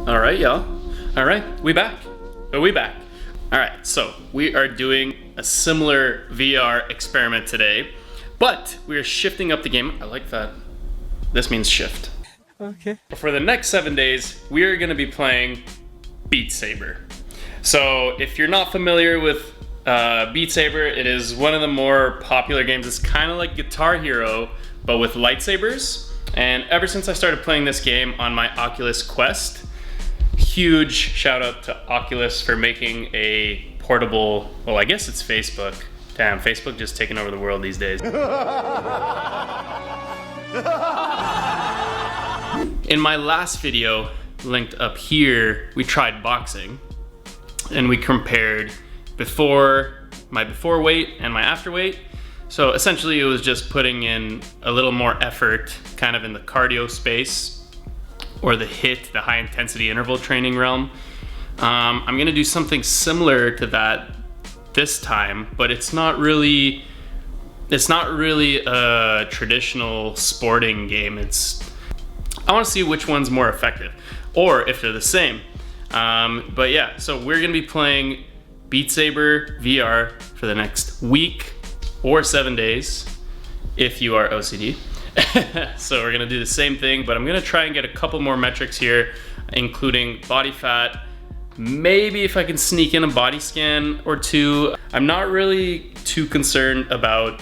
All right, y'all. All right, we back. We back. All right, so we are doing a similar VR experiment today, but we are shifting up the game. I like that. This means shift. Okay. For the next 7 days, we are going to be playing Beat Saber. So if you're not familiar with Beat Saber, it is one of the more popular games. It's kind of like Guitar Hero, but with lightsabers. And ever since I started playing this game on my Oculus Quest, huge shout out to Oculus for making a portable, well, I guess it's Facebook. Damn, Facebook just taking over the world these days. In my last video, linked up here, we tried boxing and we compared my before weight and my after weight. So essentially it was just putting in a little more effort kind of in the cardio space or the high intensity interval training realm. I'm gonna do something similar to that this time, but it's not really a traditional sporting game. I wanna see which one's more effective or if they're the same. But yeah, so we're gonna be playing Beat Saber VR for the next week or 7 days if you are OCD. So we're gonna do the same thing, but I'm gonna try and get a couple more metrics here, including body fat, maybe if I can sneak in a body scan or two. I'm not really too concerned about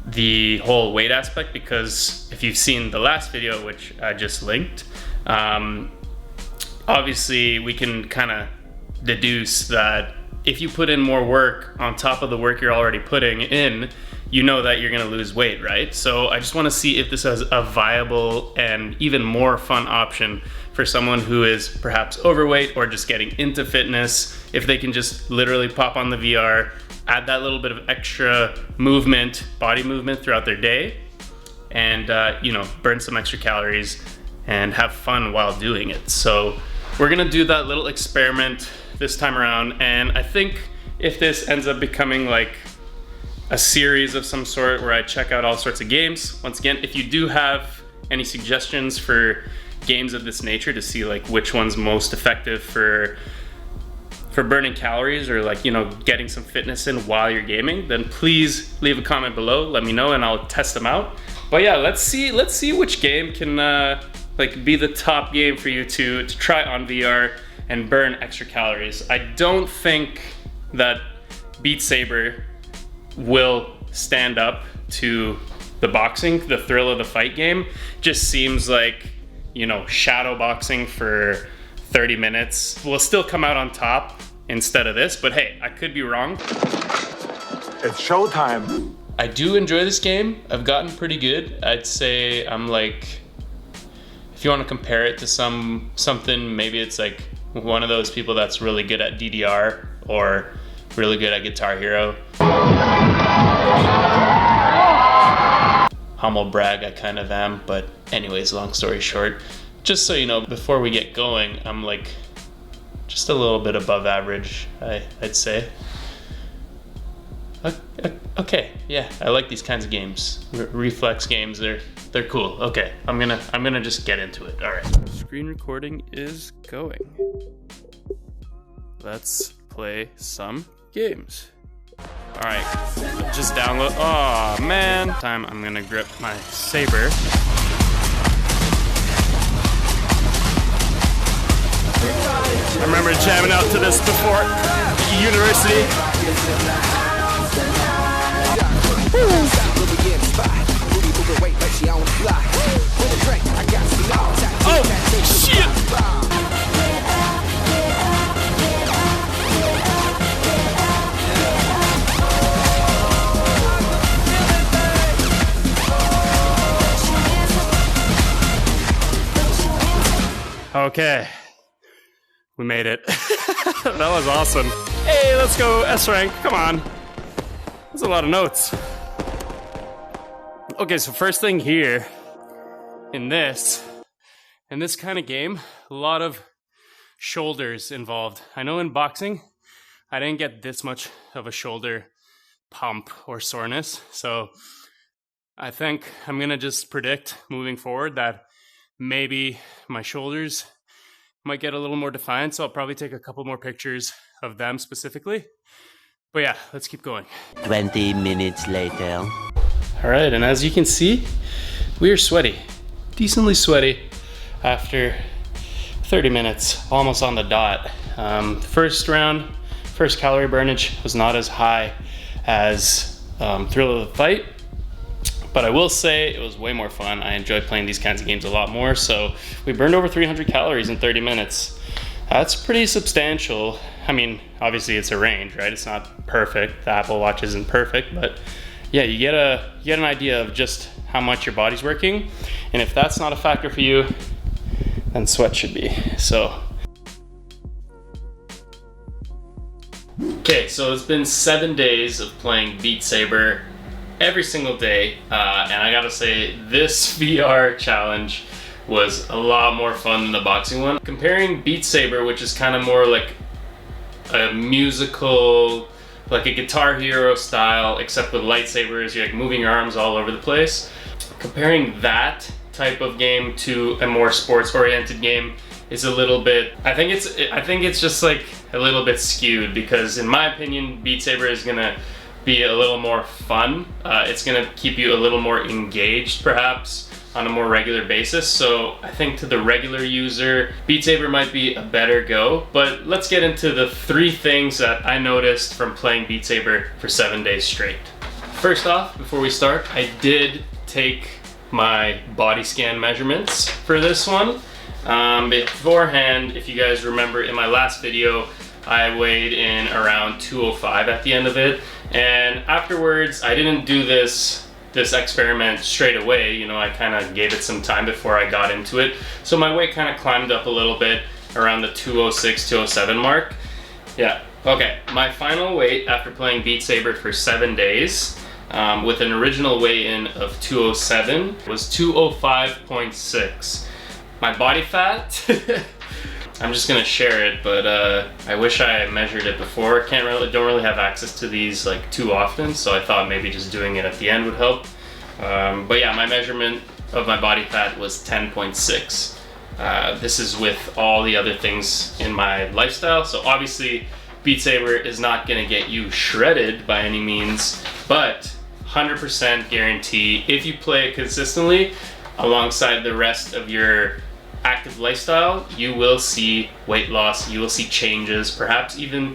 the whole weight aspect because if you've seen the last video, which I just linked, obviously we can kind of deduce that if you put in more work on top of the work you're already putting in, you know that you're gonna lose weight, right? So I just wanna see if this is a viable and even more fun option for someone who is perhaps overweight or just getting into fitness, if they can just literally pop on the VR, add that little bit of extra movement, body movement throughout their day, and burn some extra calories and have fun while doing it. So we're gonna do that little experiment this time around, and I think if this ends up becoming like a series of some sort where I check out all sorts of games, once again, if you do have any suggestions for games of this nature to see like which one's most effective for burning calories or getting some fitness in while you're gaming, then please leave a comment below, let me know and I'll test them out. But yeah, let's see which game can be the top game for you to try on VR and burn extra calories. I don't think that Beat Saber will stand up to the boxing, the thrill of the fight game. Just seems like, shadow boxing for 30 minutes will still come out on top instead of this, but hey, I could be wrong. It's showtime. I do enjoy this game. I've gotten pretty good. I'd say I'm like, if you want to compare it to something, maybe it's like one of those people that's really good at DDR or really good at Guitar Hero. Humble brag, I kind of am, but anyways, long story short, just so you know, before we get going, I'm like just a little bit above average, I'd say. Okay, yeah, I like these kinds of games. Reflex games, they're cool. Okay, I'm gonna just get into it. All right. Screen recording is going. Let's play some games. All right, just download. Oh man, time I'm gonna grip my Saber. I remember jamming out to this before university. Oh shit! Okay, we made it. That was awesome. Hey, let's go S rank, come on. That's a lot of notes. Okay, so first thing here, in this kind of game, a lot of shoulders involved. I know in boxing, I didn't get this much of a shoulder pump or soreness, so I think I'm gonna just predict moving forward that maybe my shoulders might get a little more defined, so I'll probably take a couple more pictures of them specifically. But yeah, let's keep going. 20 minutes later. All right, and as you can see, we are sweaty, decently sweaty after 30 minutes, almost on the dot. First round, first calorie burnage was not as high as Thrill of the Fight, but I will say it was way more fun. I enjoy playing these kinds of games a lot more. So we burned over 300 calories in 30 minutes. That's pretty substantial. I mean, obviously it's a range, right? It's not perfect. The Apple Watch isn't perfect, but yeah, you get an idea of just how much your body's working. And if that's not a factor for you, then sweat should be. So, okay, so it's been 7 days of playing Beat Saber every single day, and I gotta say, this VR challenge was a lot more fun than the boxing one. Comparing Beat Saber, which is kind of more like a musical, like a Guitar Hero style, except with lightsabers, you're like moving your arms all over the place. Comparing that type of game to a more sports-oriented game is a little bit, I think it's just like a little bit skewed, because in my opinion, Beat Saber is gonna be a little more fun. It's gonna keep you a little more engaged, perhaps, on a more regular basis. So I think to the regular user, Beat Saber might be a better go. But let's get into the 3 things that I noticed from playing Beat Saber for 7 days straight. First off, before we start, I did take my body scan measurements for this one. Beforehand, if you guys remember in my last video, I weighed in around 205 at the end of it. And afterwards, I didn't do this experiment straight away. You know, I kind of gave it some time before I got into it. So my weight kind of climbed up a little bit around the 206, 207 mark. Yeah, okay. My final weight after playing Beat Saber for 7 days, with an original weigh-in of 207, was 205.6. My body fat, I'm just gonna share it, but I wish I measured it before. Don't really have access to these like too often, so I thought maybe just doing it at the end would help. But yeah, my measurement of my body fat was 10.6. This is with all the other things in my lifestyle. So obviously, Beat Saber is not gonna get you shredded by any means, but 100% guarantee if you play it consistently alongside the rest of your active lifestyle, you will see weight loss, you will see changes, perhaps even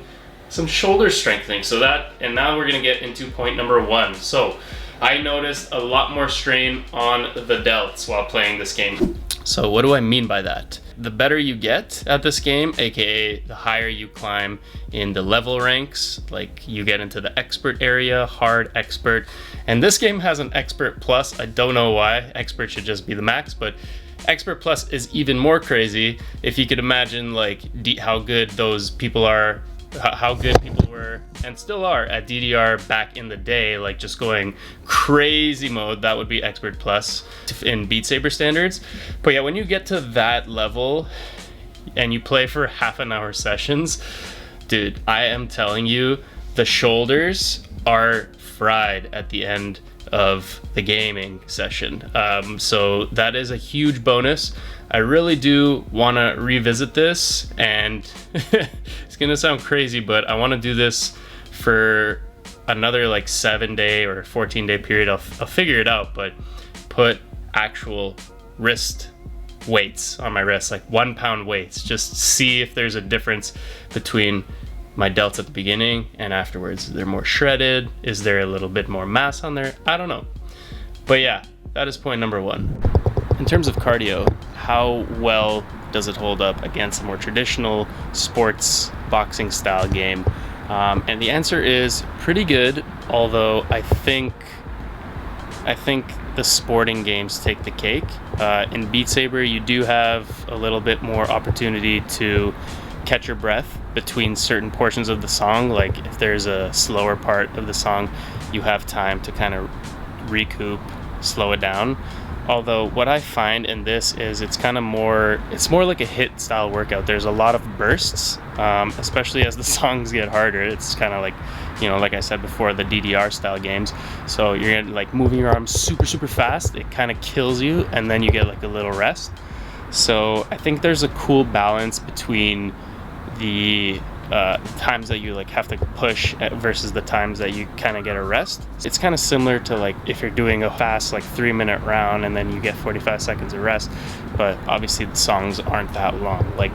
some shoulder strengthening. So that, and now we're gonna get into point number 1. So I noticed a lot more strain on the delts while playing this game. So what do I mean by that? The better you get at this game, aka the higher you climb in the level ranks, like you get into the expert area, hard, expert, and this game has an expert plus. I don't know why. Expert should just be the max, but Expert Plus is even more crazy. If you could imagine like how good those people are, how good people were and still are at DDR back in the day, like just going crazy mode, that would be Expert Plus in Beat Saber standards. But yeah, when you get to that level and you play for half an hour sessions, dude, I am telling you, the shoulders are fried at the end of the gaming session. So that is a huge bonus. I really do want to revisit this, and it's gonna sound crazy, but I want to do this for another like 7-day or 14-day period. I'll figure it out, but put actual wrist weights on my wrists, like 1 pound weights, just see if there's a difference between my delts at the beginning and afterwards. They're more shredded. Is there a little bit more mass on there? I don't know. But yeah, that is point number 1. In terms of cardio, how well does it hold up against a more traditional sports boxing style game? And the answer is pretty good, although I think the sporting games take the cake. In Beat Saber, you do have a little bit more opportunity to catch your breath between certain portions of the song. Like if there's a slower part of the song, you have time to kind of recoup, slow it down. Although what I find in this is it's more like a hit style workout. There's a lot of bursts, especially as the songs get harder. It's kind of like, you know, like I said before, the DDR style games. So you're like moving your arms super, super fast. It kind of kills you, and then you get like a little rest. So I think there's a cool balance between the times that you like have to push versus the times that you kind of get a rest. It's kind of similar to like if you're doing a fast like 3-minute round and then you get 45 seconds of rest, but obviously the songs aren't that long. Like,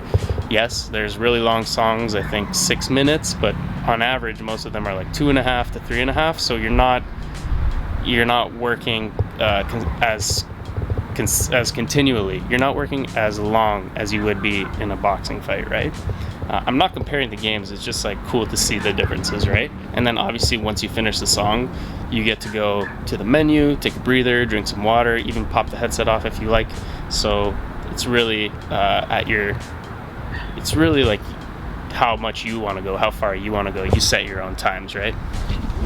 yes, there's really long songs, I think 6 minutes, but on average most of them are like 2.5 to 3.5, so you're not working as continually. You're not working as long as you would be in a boxing fight, right? I'm not comparing the games, it's just like cool to see the differences, right? And then obviously once you finish the song, you get to go to the menu, take a breather, drink some water, even pop the headset off if you like. So it's really it's really like how much you want to go, how far you want to go. You set your own times, right?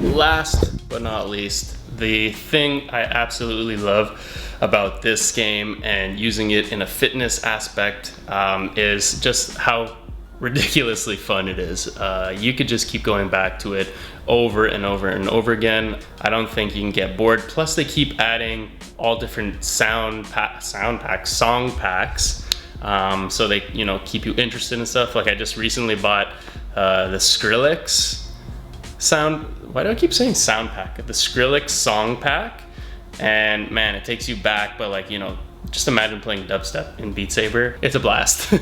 Last but not least, the thing I absolutely love about this game and using it in a fitness aspect is just how ridiculously fun it is. You could just keep going back to it over and over and over again. I don't think you can get bored. Plus they keep adding all different song packs, so they keep you interested in stuff. Like I just recently bought the Skrillex sound. Why do I keep saying sound pack? The Skrillex song pack, and man, it takes you back. But like just imagine playing dubstep in Beat Saber. It's a blast.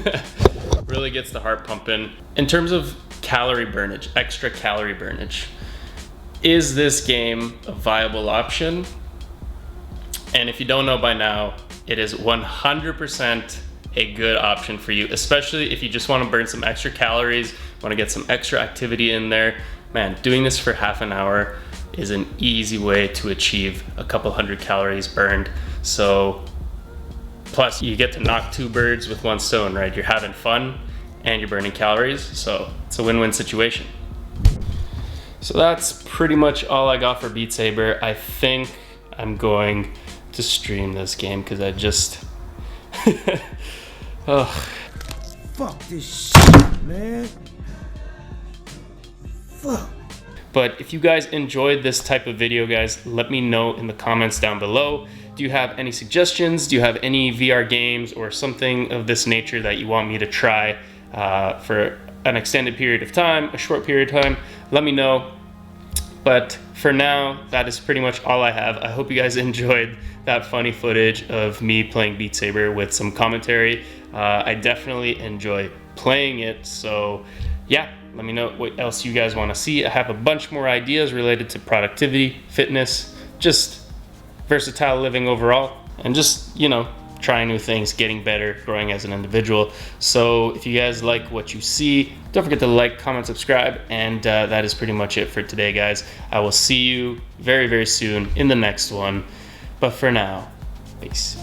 Really gets the heart pumping. In terms of calorie burnage, extra calorie burnage, is this game a viable option? And if you don't know by now, it is 100% a good option for you, especially if you just want to burn some extra calories, want to get some extra activity in there. Man, doing this for half an hour is an easy way to achieve a couple hundred calories burned. So plus you get to knock 2 birds with 1 stone, right? You're having fun and you're burning calories, so it's a win-win situation. So that's pretty much all I got for Beat Saber. I think I'm going to stream this game because I just ugh. Fuck this shit, man. Fuck. But if you guys enjoyed this type of video, guys, let me know in the comments down below. Do you have any suggestions? Do you have any VR games or something of this nature that you want me to try for an extended period of time, a short period of time? Let me know. But for now, that is pretty much all I have. I hope you guys enjoyed that funny footage of me playing Beat Saber with some commentary. I definitely enjoy playing it, so yeah. Let me know what else you guys want to see. I have a bunch more ideas related to productivity, fitness, just versatile living overall, and just, trying new things, getting better, growing as an individual. So if you guys like what you see, don't forget to like, comment, subscribe, and that is pretty much it for today, guys. I will see you very, very soon in the next one. But for now, peace.